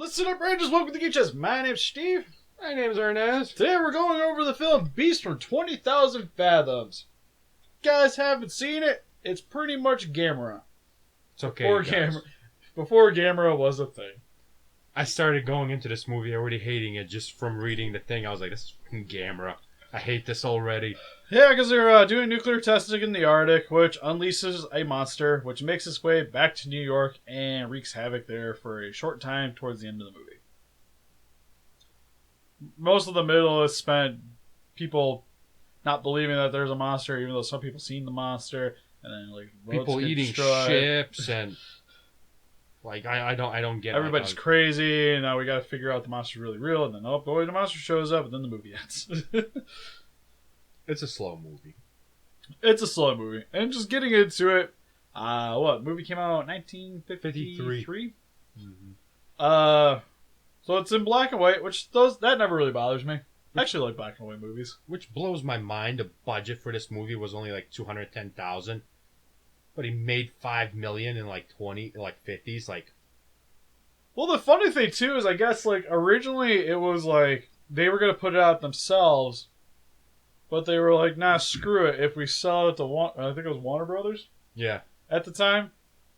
Listen up, Rangers. Welcome to Geek My name's Steve. My name's Arnes. Today we're going over the film Beast from 20,000 Fathoms. You guys haven't seen it? It's pretty much Gamera. It's okay. Before Gamera was a thing. I started going into this movie already hating it just from reading the thing. I was like, this is fucking Gamera. I hate this already. Yeah, because they're doing nuclear testing in the Arctic, which unleashes a monster, which makes its way back to New York and wreaks havoc there for a short time towards the end of the movie. Most of the middle is spent people not believing that there's a monster, even though some people seen the monster, and then like people eating ships and like I don't get. Everybody's crazy, and now we got to figure out the monster's really real, and then oh boy, the monster shows up, and then the movie ends. It's a slow movie. It's a slow movie, and just getting into it. What movie came out in 1953? Mm-hmm. So it's in black and white, which that never really bothers me. I actually like black and white movies. Which blows my mind. The budget for this movie was only like $210,000, but he made $5 million in like 50s. Like, well, the funny thing too is, I guess like originally it was like they were gonna put it out themselves, but they were like, nah, screw it. If we sell it to I think it was Warner Brothers. Yeah. At the time,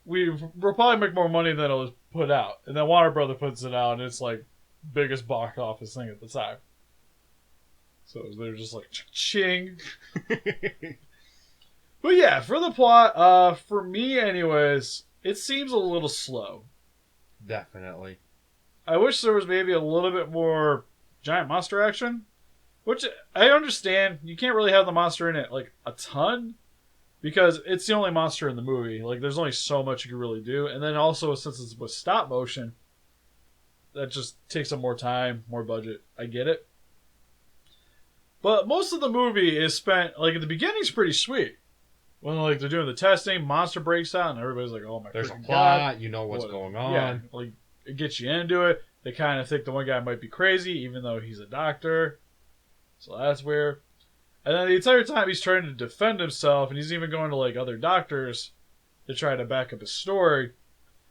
we'll probably make more money than it was put out, and then Warner Brothers puts it out, and it's like biggest box office thing at the time. So they're just like ching. But yeah, for the plot, for me anyways, it seems a little slow. Definitely. I wish there was maybe a little bit more giant monster action, which I understand. You can't really have the monster in it like a ton, because it's the only monster in the movie. Like, there's only so much you can really do. And then also, since it's with stop motion, that just takes up more time, more budget. I get it. But most of the movie is spent, like, at the beginning's pretty sweet. When, like, they're doing the testing, monster breaks out, and everybody's like, oh my god. There's a plot, you know what's going on. Yeah, like, it gets you into it. They kind of think the one guy might be crazy, even though he's a doctor. So that's weird. And then the entire time he's trying to defend himself, and he's even going to like other doctors to try to back up his story.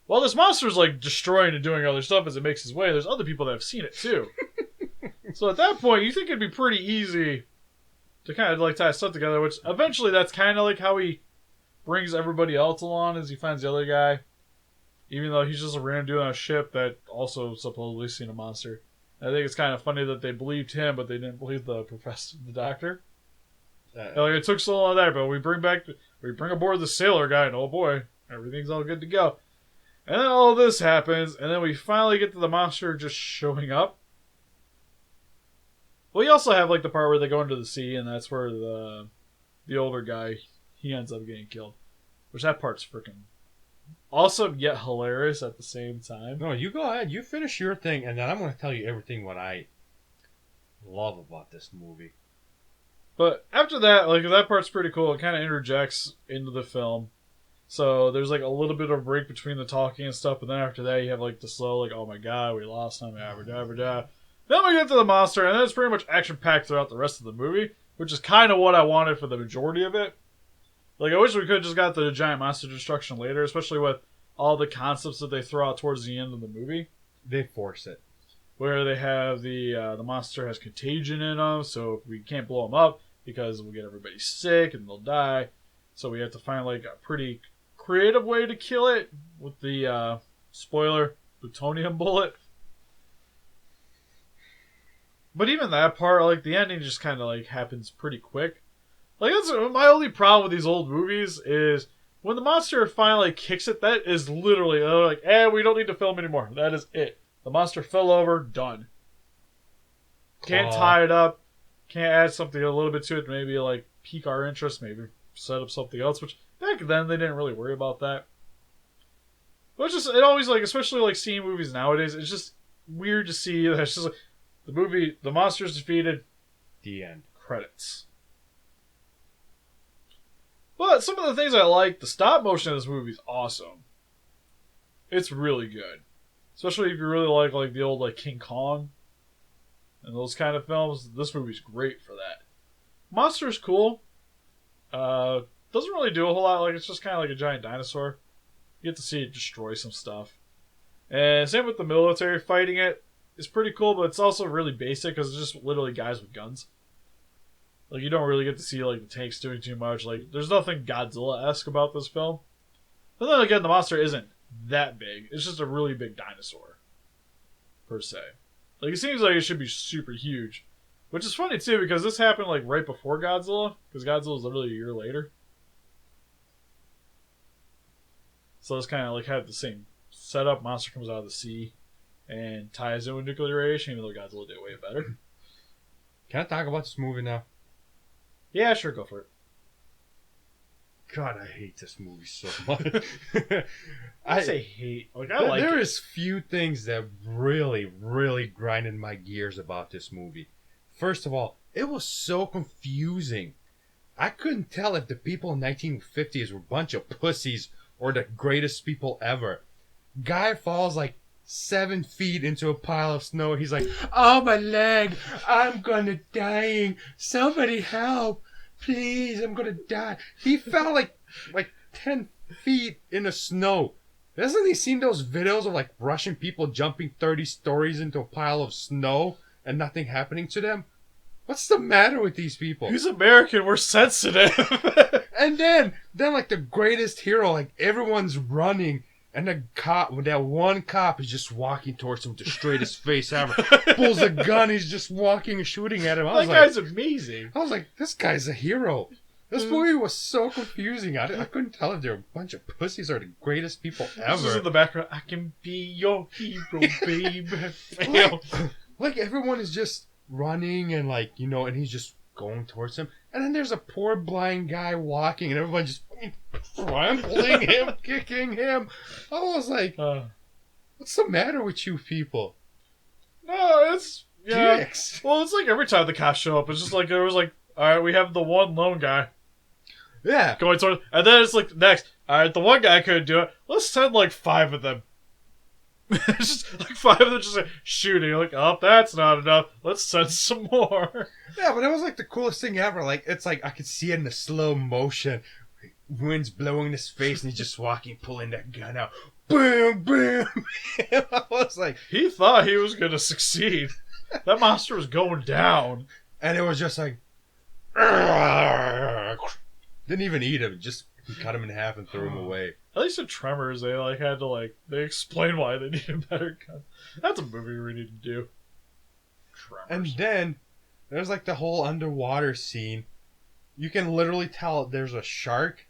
While this monster's like destroying and doing other stuff as it makes his way, there's other people that have seen it too. So at that point, you think it'd be pretty easy to kind of like tie stuff together, which eventually that's kind of like how he brings everybody else along as he finds the other guy. Even though he's just a random dude on a ship that also supposedly seen a monster. And I think it's kind of funny that they believed him, but they didn't believe the professor, the doctor. Like, it took so long there, but we bring aboard the sailor guy, and oh boy, everything's all good to go. And then all this happens, and then we finally get to the monster just showing up. Well, you also have like the part where they go into the sea, and that's where the older guy, he ends up getting killed. Which that part's freaking awesome yet hilarious at the same time. No, you go ahead. You finish your thing, and then I'm going to tell you everything what I love about this movie. But after that, like, that part's pretty cool. It kind of interjects into the film. So there's like a little bit of a break between the talking and stuff, but then after that you have like the slow, like, oh my god, we lost him, Then we get to the monster, and then it's pretty much action-packed throughout the rest of the movie, which is kind of what I wanted for the majority of it. Like, I wish we could have just got the giant monster destruction later, especially with all the concepts that they throw out towards the end of the movie. They force it. Where they have the monster has contagion in them, so we can't blow them up, because we'll get everybody sick and they'll die. So we have to find like a pretty creative way to kill it with the spoiler plutonium bullet. But even that part, like the ending just kind of like happens pretty quick. Like that's my only problem with these old movies is when the monster finally kicks it, that is literally they're like, we don't need to film anymore. That is it. The monster fell over, done. Can't tie it up. Can't add something a little bit to it, maybe like pique our interest, maybe set up something else, which back then they didn't really worry about that. But it's just, it always like, especially like seeing movies nowadays, it's just weird to see that it's just like the monster's defeated, the end. Credits. But some of the things I like, the stop motion of this movie is awesome. It's really good. Especially if you really like the old like King Kong and those kind of films, this movie's great for that. Monster's cool. Doesn't really do a whole lot. Like, it's just kind of like a giant dinosaur. You get to see it destroy some stuff. And same with the military fighting it. It's pretty cool, but it's also really basic because it's just literally guys with guns. Like, you don't really get to see, like, the tanks doing too much. Like, there's nothing Godzilla-esque about this film. But then again, the monster isn't that big. It's just a really big dinosaur, per se. Like, it seems like it should be super huge. Which is funny, too, because this happened, like, right before Godzilla. Because Godzilla was literally a year later. So it's kind of, like, had the same setup. Monster comes out of the sea and ties in with nuclear radiation, even though Godzilla did way better. Can I talk about this movie now? Yeah, sure, go for it. God, I hate this movie so much. I say hate. Like, I like there it. is few things that really, really grinded my gears about this movie. First of all, it was so confusing. I couldn't tell if the people in 1950s were a bunch of pussies or the greatest people ever. Guy falls like 7 feet into a pile of snow. He's like, "Oh, my leg! I'm gonna dying! Somebody help! Please, I'm gonna die!" He fell like 10 feet in the snow. Hasn't he seen those videos of like Russian people jumping 30 stories into a pile of snow and nothing happening to them? What's the matter with these people? He's American. We're sensitive. And then like the greatest hero, like everyone's running, and the cop, that one cop is just walking towards him with the straightest face ever. Pulls a gun, he's just walking and shooting at him. That guy's amazing. I was like, this guy's a hero. This movie was so confusing. I couldn't tell if they were a bunch of pussies or the greatest people ever. This is in the background. I can be your hero, babe. like everyone is just running and and he's just going towards him. And then there's a poor blind guy walking and everyone just trampling him, kicking him. I was like, what's the matter with you people? No, it's... Yeah. Dicks. Well, it's like every time the cops show up, it's just like, there was like, alright, we have the one lone guy. Yeah. Going towards... And then it's like, next, alright, the one guy couldn't do it. Let's send like 5 of them. It's just like 5 of them just like, shooting. You're like, oh, that's not enough. Let's send some more. Yeah, but it was like the coolest thing ever. Like, it's like I could see it in the slow motion. Wind's blowing in his face and he's just walking, pulling that gun out. Boom, boom. I was like... He thought he was going to succeed. That monster was going down. And it was just like... Didn't even eat him. Just cut him in half and threw him away. At least in Tremors, they like had to like... They explain why they need a better gun. That's a movie we need to do. Tremors. And then... There's like the whole underwater scene. You can literally tell there's a shark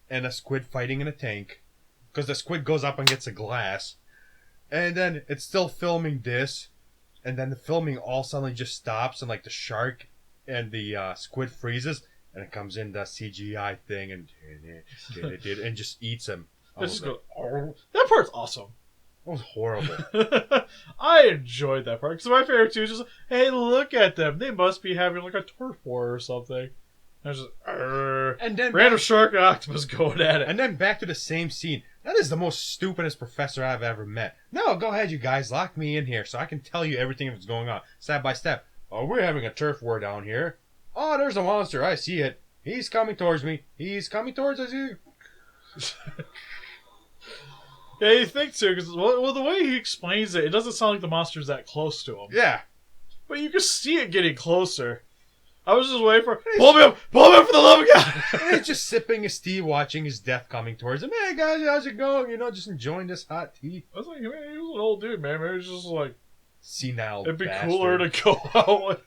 and a squid fighting in a tank. Because the squid goes up and gets a glass. And then it's still filming this. And then the filming all suddenly just stops. And like the shark and the squid freezes. And it comes in the CGI thing and just eats him. That part's awesome. That was horrible. I enjoyed that part. Because my favorite too is just, hey, look at them. They must be having like a turf war or something. And just, and then random shark and octopus going at it. And then back to the same scene. That is the most stupidest professor I've ever met. No, go ahead, you guys. Lock me in here so I can tell you everything that's going on. Step by step. Oh, we're having a turf war down here. Oh, there's a monster. I see it. He's coming towards me. He's coming towards us. Yeah, you think so, because well, the way he explains it, it doesn't sound like the monster's that close to him. Yeah. But you can see it getting closer. I was just waiting for, pull me up for the love of God. He's just sipping his tea, watching his death coming towards him. Hey guys, how's it going? You know, just enjoying this hot tea. I was like, man, he was an old dude, man. Maybe he was just like, senile it'd be bastard. cooler to go out with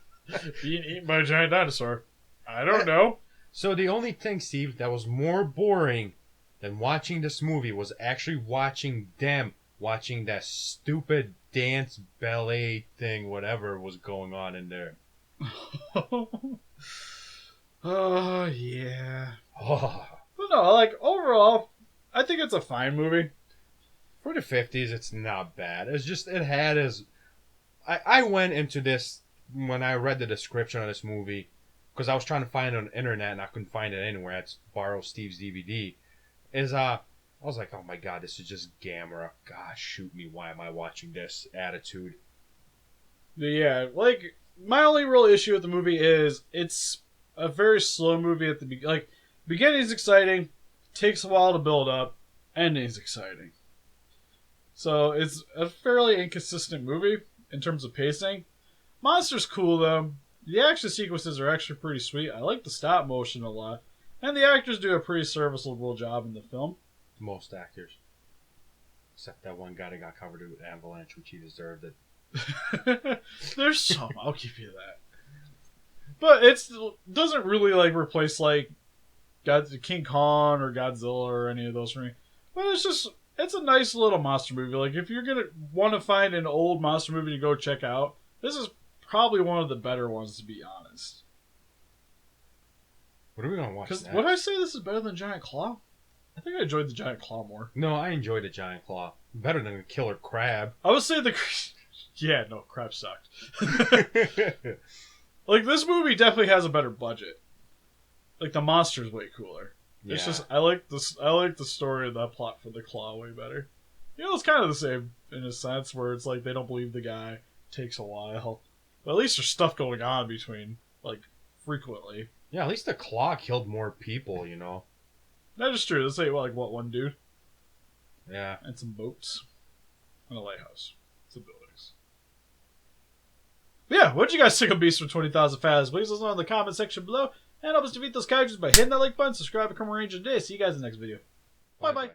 being eaten by a giant dinosaur. I don't know. So the only thing, Steve, that was more boring than watching this movie was actually watching that stupid dance ballet thing, whatever was going on in there. Oh, yeah. Oh. But no, like, overall, I think it's a fine movie. For the 50s, it's not bad. It's just, it had as... I went into this, when I read the description of this movie, because I was trying to find it on the internet and I couldn't find it anywhere. I had to borrow Steve's DVD. I was like, oh my god, this is just Gamera. Gosh, shoot me, why am I watching this attitude? Yeah, like, my only real issue with the movie is it's a very slow movie at the beginning. Like, beginning's exciting, takes a while to build up, ending's exciting. So it's a fairly inconsistent movie in terms of pacing. Monster's cool though. The action sequences are actually pretty sweet. I like the stop motion a lot. And the actors do a pretty serviceable job in the film. Most actors. Except that one guy that got covered with avalanche, which he deserved it. There's some, I'll give you that. But it doesn't really like replace like King Kong or Godzilla or any of those for me. But it's a nice little monster movie. Like if you're gonna want to find an old monster movie to go check out, this is probably one of the better ones, to be honest. What are we gonna watch next? Because would I say this is better than Giant Claw? I think I enjoyed the Giant Claw more. No, I enjoyed the Giant Claw. Better than the Killer Crab. I would say yeah, no, crab sucked. Like this movie definitely has a better budget. Like the monster's way cooler. Yeah. It's just I like the story of that plot for the Claw way better. You know, it's kind of the same in a sense where it's like they don't believe the guy. Takes a while. But at least there's stuff going on between, like, frequently. Yeah, at least the Claw killed more people, you know. That is true. Let's say, one dude? Yeah. And some boats. And a lighthouse. Some buildings. But yeah, what'd you guys think of Beast from 20,000 Fathoms? Please let us know in the comment section below. And help us defeat those kaijus by hitting that like button, subscribe, become a ranger today. See you guys in the next video. Bye-bye.